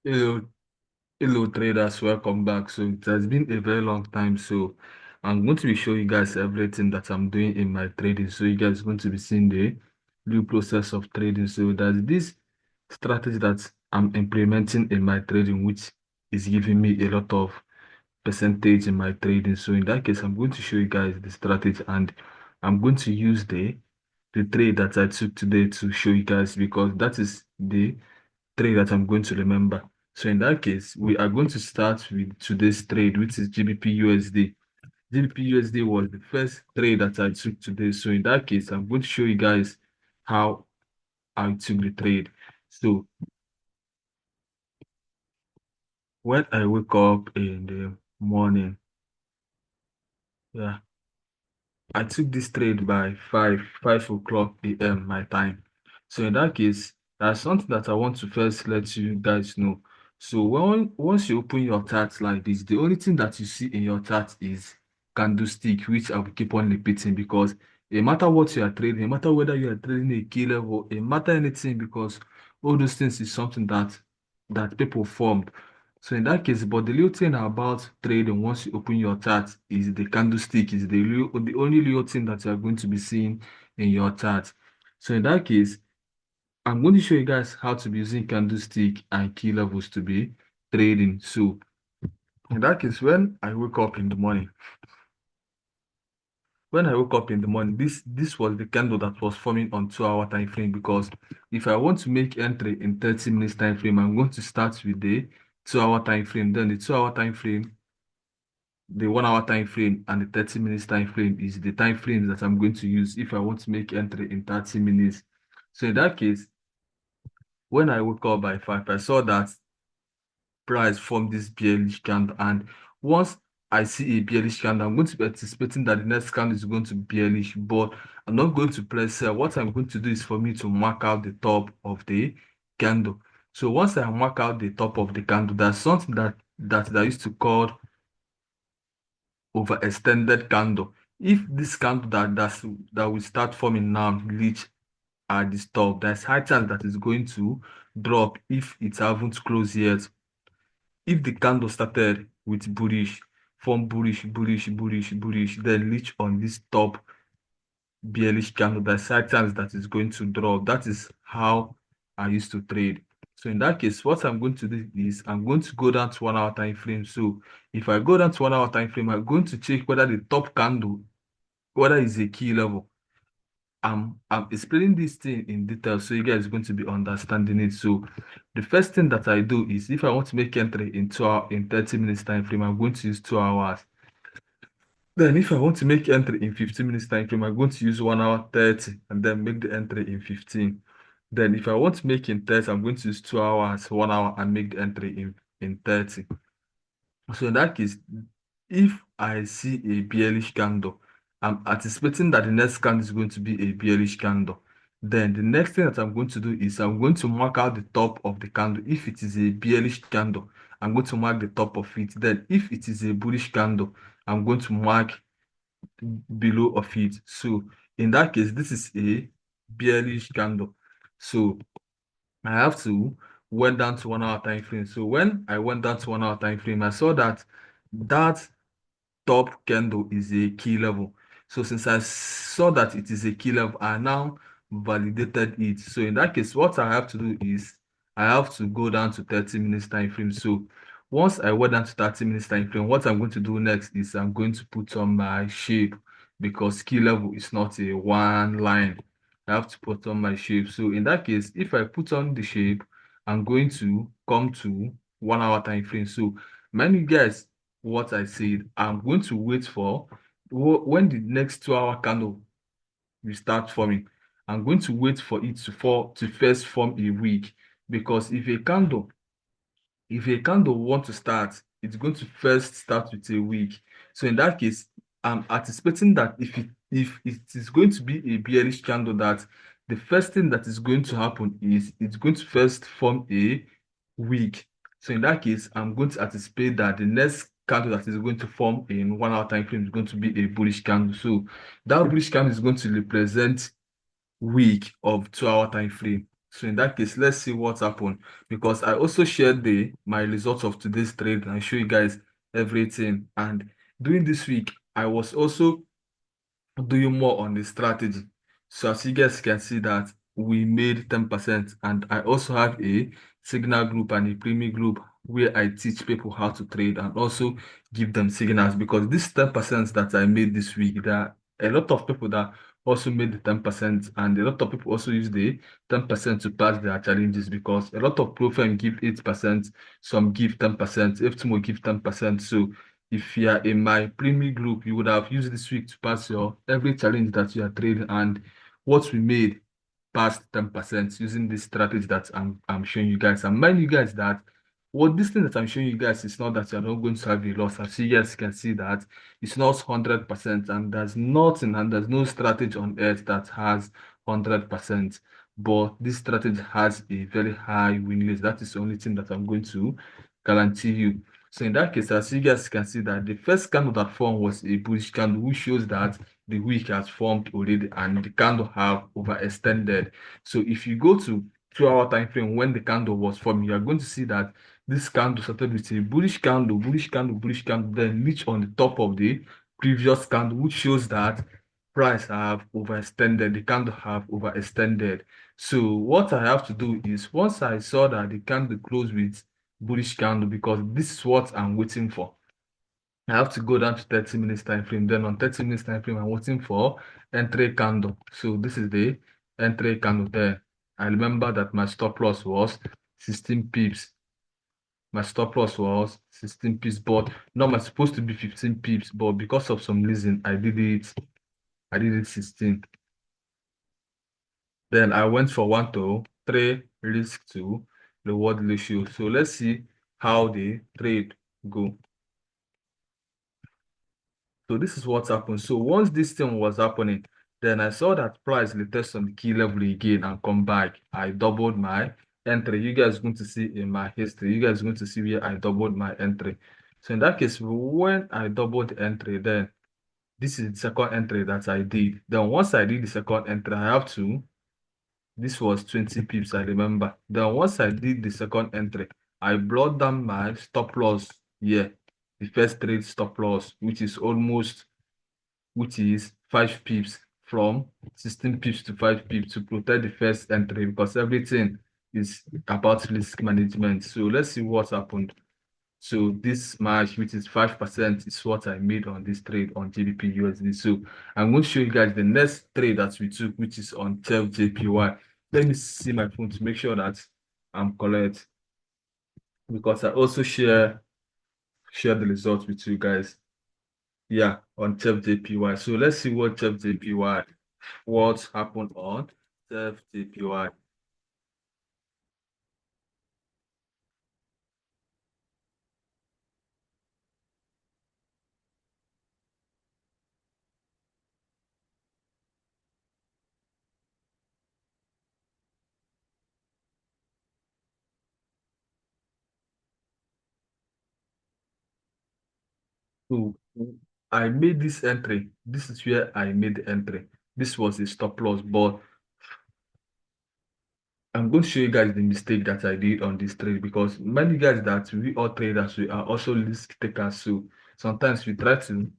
Hello, hello traders, welcome back. So it has been a very long time. So I'm going to be showing you guys everything that I'm doing in my trading. So you guys are going to be seeing the new process of trading. So there's this strategy that I'm implementing in my trading, which is giving me a lot of percentage in my trading. So in that case, I'm going to show you guys the strategy, and I'm going to use the trade that I took today to show you guys, because that is the trade that I'm going to remember. So in that case, we are going to start with today's trade, which is GBPUSD. GBPUSD was the first trade that I took today. So in that case, I'm going to show you guys how I took the trade. So when I wake up in the morning, yeah, I took this trade by 5 o'clock a.m. my time. So in that case, there's something that I want to first let you guys know. So once you open your chart like this, the only thing that you see in your chart is candlestick, which I will keep on repeating, because no matter what you are trading, no matter whether you are trading a key level, no matter anything, because all those things is something that people formed. So in that case, but the little thing about trading, once you open your chart, is the candlestick, is the only little thing that you are going to be seeing in your chart. So in that case, I'm going to show you guys how to be using candlestick and key levels to be trading. So in that case, when I woke up in the morning, this was the candle that was forming on 2 hour time frame, because if I want to make entry in 30 minutes time frame, I'm going to start with the 2 hour time frame. Then the 2 hour time frame, the 1 hour time frame, and the 30 minutes time frame is the time frames that I'm going to use if I want to make entry in 30 minutes. So in that case, when I woke up by 5, I saw that price form this bearish candle, and once I see a bearish candle, I'm going to be anticipating that the next candle is going to be bearish, but I'm not going to press sell. What I'm going to do is for me to mark out the top of the candle. So once I mark out the top of the candle, there's something that I used to call overextended candle. If this candle that will start forming now reach at the top, there's high chance that it's going to drop if it haven't closed yet. If the candle started with bullish, form bullish, bullish, bullish, bullish, then reach on this top bearish candle, there's high chance that it's going to drop. That is how I used to trade. So in that case, what I'm going to do is I'm going to go down to 1 hour time frame. So if I go down to 1 hour time frame, I'm going to check whether the top candle, whether it's a key level. I'm explaining this thing in detail, so you guys are going to be understanding it. So the first thing that I do is, if I want to make entry in 2 hour in 30 minutes time frame, I'm going to use 2 hours. Then if I want to make entry in 15 minutes time frame, I'm going to use 1 hour 30 and then make the entry in 15. Then if I want to make in 30, I'm going to use 2 hours, 1 hour, and make the entry in 30. So in that case, if I see a bearish candle, I'm anticipating that the next candle is going to be a bearish candle. Then the next thing that I'm going to do is I'm going to mark out the top of the candle. If it is a bearish candle, I'm going to mark the top of it. Then if it is a bullish candle, I'm going to mark below of it. So in that case, this is a bearish candle. So I have to went down to 1 hour time frame. So when I went down to 1 hour time frame, I saw that top candle is a key level. So since I saw that it is a key level, I now validated it. So in that case, what I have to do is I have to go down to 30 minutes time frame. So once I went down to 30 minutes time frame, what I'm going to do next is I'm going to put on my shape, because key level is not a one line. I have to put on my shape. So in that case, if I put on the shape, I'm going to come to 1 hour time frame. So many guys, what I said, I'm going to wait for when the next 2 hour candle will start forming. I'm going to wait for it to first form a week, because if a candle want to start, it's going to first start with a week. So in that case, I'm anticipating that if it is going to be a bearish candle, that the first thing that is going to happen is it's going to first form a week. So in that case, I'm going to anticipate that the next candle that is going to form in 1 hour time frame is going to be a bullish candle. So that bullish candle is going to represent week of 2 hour time frame. So in that case, let's see what happened, because I also shared the my results of today's trade and show you guys everything. And during this week, I was also doing more on the strategy. So as you guys can see that we made 10%, and I also have a signal group and a premium group where I teach people how to trade and also give them signals, because this 10% that I made this week, there are a lot of people that also made the 10%, and a lot of people also use the 10% to pass their challenges, because a lot of pro firm give 8%, some give 10%, FTMO give 10%. So if you are in my premium group, you would have used this week to pass your every challenge that you are trading, and what we made past 10% using this strategy that I'm showing you guys. And mind you guys that what this thing that I'm showing you guys is not that you're not going to have a loss. As you guys can see that it's not 100%, and there's nothing and there's no strategy on earth that has 100%. But this strategy has a very high win rate. That is the only thing that I'm going to guarantee you. So in that case, as you guys can see that the first candle that formed was a bullish candle, which shows that the wick has formed already and the candle have overextended. So if you go to 2 hour time frame when the candle was forming, you are going to see that this candle started with a bullish candle, bullish candle, bullish candle, then reach on the top of the previous candle, which shows that price have overextended, the candle have overextended. So what I have to do is, once I saw that the candle closed with bullish candle, because this is what I'm waiting for, I have to go down to 30 minutes time frame. Then on 30 minutes time frame, I'm waiting for entry candle. So this is the entry candle there. I remember that my stop loss was 16 pips. My stop loss was 16 pips, but normally supposed to be 15 pips, but because of some reason, I did it 16. Then I went for 1 to 3 risk to reward ratio. So let's see how the trade go. So this is what happened. So once this thing was happening, then I saw that price retest on the key level again and come back. I doubled my entry. You guys are going to see in my history. You guys are going to see where I doubled my entry. So in that case, when I doubled the entry, then this is the second entry that I did. Then once I did the second entry, I have to, this was 20 pips, I remember. Then once I did the second entry, I brought down my stop loss here. The first trade stop loss, which is 5 pips, from 16 pips to 5 pips, to protect the first entry, because everything is about risk management. So let's see what happened. So this match, which is 5%, is what I made on this trade on GBPUSD. So I'm going to show you guys the next trade that we took, which is on 12JPY. Let me see my phone to make sure that I'm correct, because I also share the results with you guys. Yeah, on 12JPY. So let's see what 12JPY, what happened on 12JPY. So I made this entry. This is where I made the entry. This was a stop loss, but I'm going to show you guys the mistake that I did on this trade, because many guys that we all traders, we are also risk takers. So sometimes we try to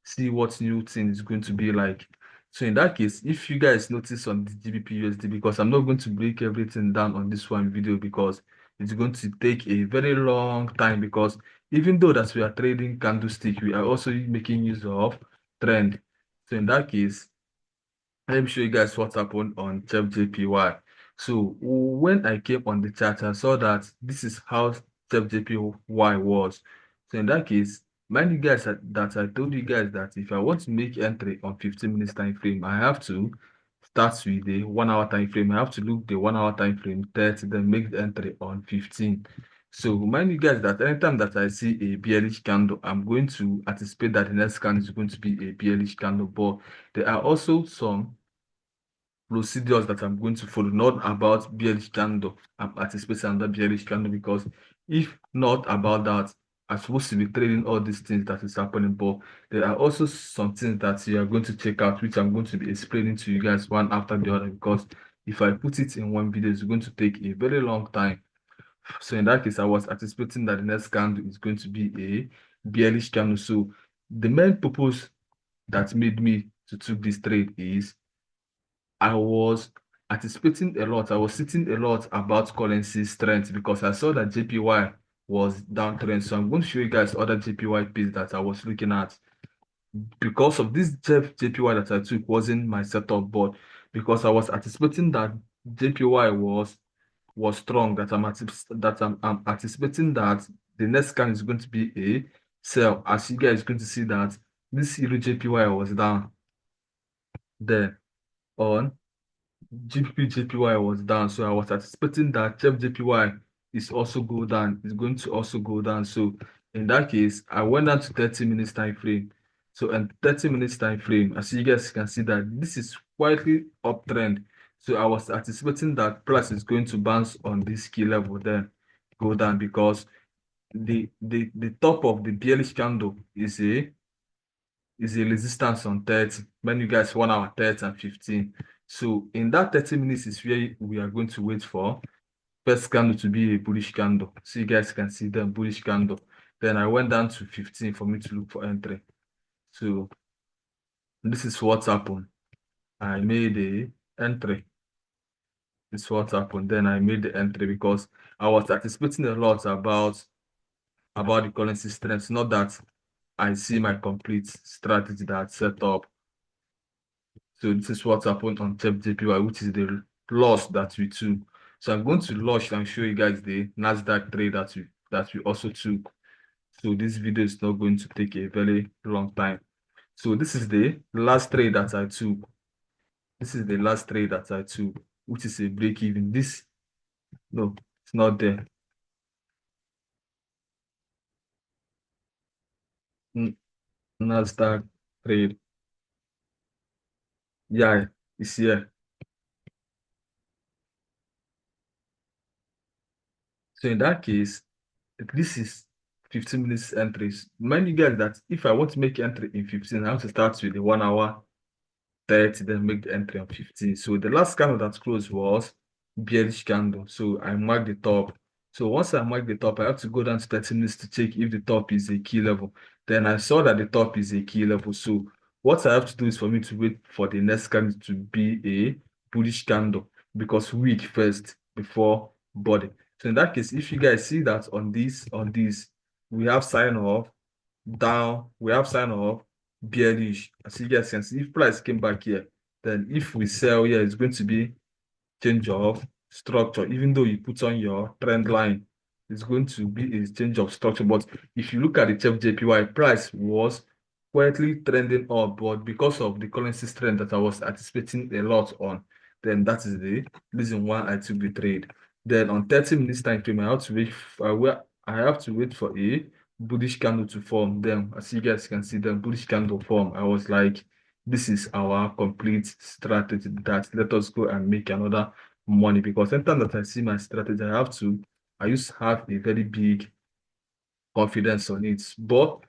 see what new thing is going to be like. So in that case, if you guys notice on the GBPUSD, because I'm not going to break everything down on this one video, because it's going to take a very long time, because even though that we are trading candlestick, we are also making use of trend. So in that case, let me show you guys what happened on ChefJPY. So when I came on the chart, I saw that this is how ChefJPY was. So in that case, mind you guys that I told you guys that if I want to make entry on 15 minutes time frame, I have to start with the 1 hour time frame. I have to look the 1 hour time frame 30, then make the entry on 15. So mind you guys that anytime that I see a bearish candle, I'm going to anticipate that the next candle is going to be a bearish candle. But there are also some procedures that I'm going to follow, not about bearish candle. I'm anticipating another bearish candle, because if not about that, I'm supposed to be trading all these things that is happening. But there are also some things that you are going to check out, which I'm going to be explaining to you guys one after the other, because if I put it in one video, it's going to take a very long time. So in that case, I was anticipating that the next candle is going to be a bearish candle. So the main purpose that made me to took this trade is I was anticipating a lot. I was sitting a lot about currency strength because I saw that JPY was downtrend. So I'm going to show you guys other JPY piece that I was looking at. Because of this JPY that I took wasn't my setup, but because I was anticipating that JPY was strong, that I'm anticipating that the next scan is going to be a sell. As you guys going to see that this Euro JPY was down there on GBPUSD was down, so I was anticipating that JPY is also go down. It's going to also go down. So in that case, I went down to 30 minutes time frame. So in 30 minutes time frame, as you guys can see that this is quietly uptrend. So I was anticipating that price is going to bounce on this key level then go down because the top of the bearish candle is a resistance on 30. When you guys 1 hour, 30 and 15. So in that 30 minutes is where we are going to wait for first candle to be a bullish candle. So you guys can see the bullish candle. Then I went down to 15 for me to look for entry. So this is what happened. I made a entry. This is what happened. Then I made the entry because I was anticipating a lot about the currency strength. Not that I see my complete strategy that set up. So this is what happened on TEP JPY, which is the loss that we took. So I'm going to launch and show you guys the NASDAQ trade that we also took. So this video is not going to take a very long time. So this is the last trade that I took. This is the last trade that I took, which is a break even. This, no, it's not there. NASDAQ trade. Yeah, it's here. So in that case, this is 15 minutes entries. Mind you guys that if I want to make entry in 15, I have to start with the 1 hour 30, then make the entry on 15. So the last candle that closed was bearish candle. So I marked the top. So once I mark the top, I have to go down to 30 minutes to check if the top is a key level. Then I saw that the top is a key level. So what I have to do is for me to wait for the next candle to be a bullish candle because weak first before body. So in that case, if you guys see that on this, we have sign of down, we have sign of bearish. As you guys can see, if price came back here, then if we sell here, it's going to be change of structure. Even though you put on your trend line, it's going to be a change of structure. But if you look at the JPY, price was quietly trending up, but because of the currency strength that I was anticipating a lot on, then that is the reason why I took the trade. Then on 30 minutes time frame, I have to wait for a bullish candle to form. Then as you guys can see, the bullish candle form. I was like, this is our complete strategy that let us go and make another money because anytime that I see my strategy, I used to have a very big confidence on it. But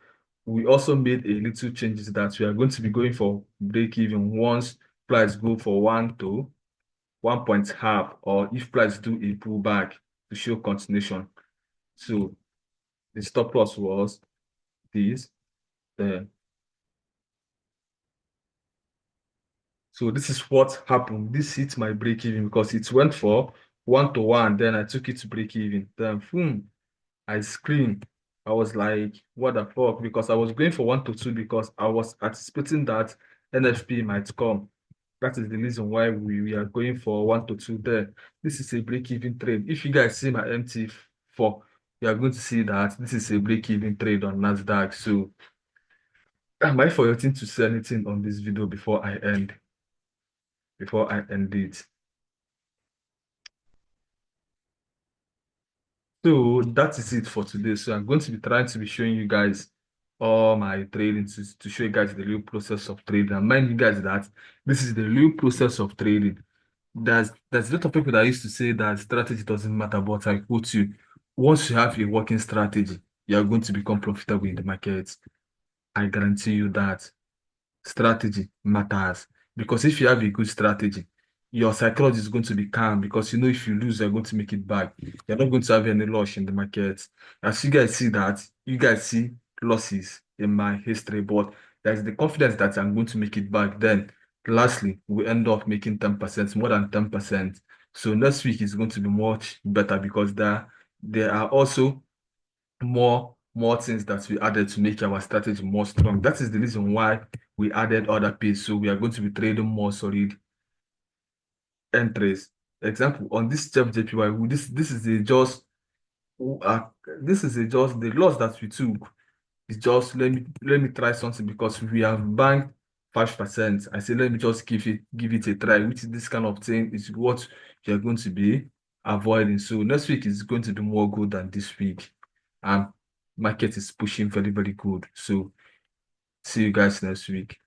we also made a little changes that we are going to be going for break even once price go for 1 to 1.5 or if price do a pullback to show continuation. So the stop loss was this. Uh, so this is what happened. This hit my break even because it went for 1 to 1. Then I took it to break even. Then boom, I screamed. I was like, what the fuck? Because I was going for 1 to 2 because I was anticipating that NFP might come. That is the reason why we are going for 1 to 2 there. This is a break-even trade. If you guys see my MT4, you are going to see that this is a break-even trade on NASDAQ. So am I forgetting to say anything on this video before I end it? So that is it for today. So I'm going to be trying to be showing you guys all my trading to show you guys the real process of trading. And mind you guys that this is the real process of trading. There's a lot of people that used to say that strategy doesn't matter, but I quote you, once you have a working strategy, you are going to become profitable in the market. I guarantee you that strategy matters because if you have a good strategy, your psychology is going to be calm because you know if you lose, you're going to make it back. You're not going to have any loss in the market. As you guys see that, you guys see losses in my history, but there's the confidence that I'm going to make it back. Then, lastly, we end up making 10%, more than 10%. So next week is going to be much better because there are also more things that we added to make our strategy more strong. That is the reason why we added other pays. So we are going to be trading more solid entries. Example, on this Chef JPY, this is a just uh, this is a just the loss that we took is just let me try something because we have banked 5%. I say let me just give it a try, which is this kind of thing is what you're going to be avoiding. So next week is going to be more good than this week. And market is pushing very, very good. So see you guys next week.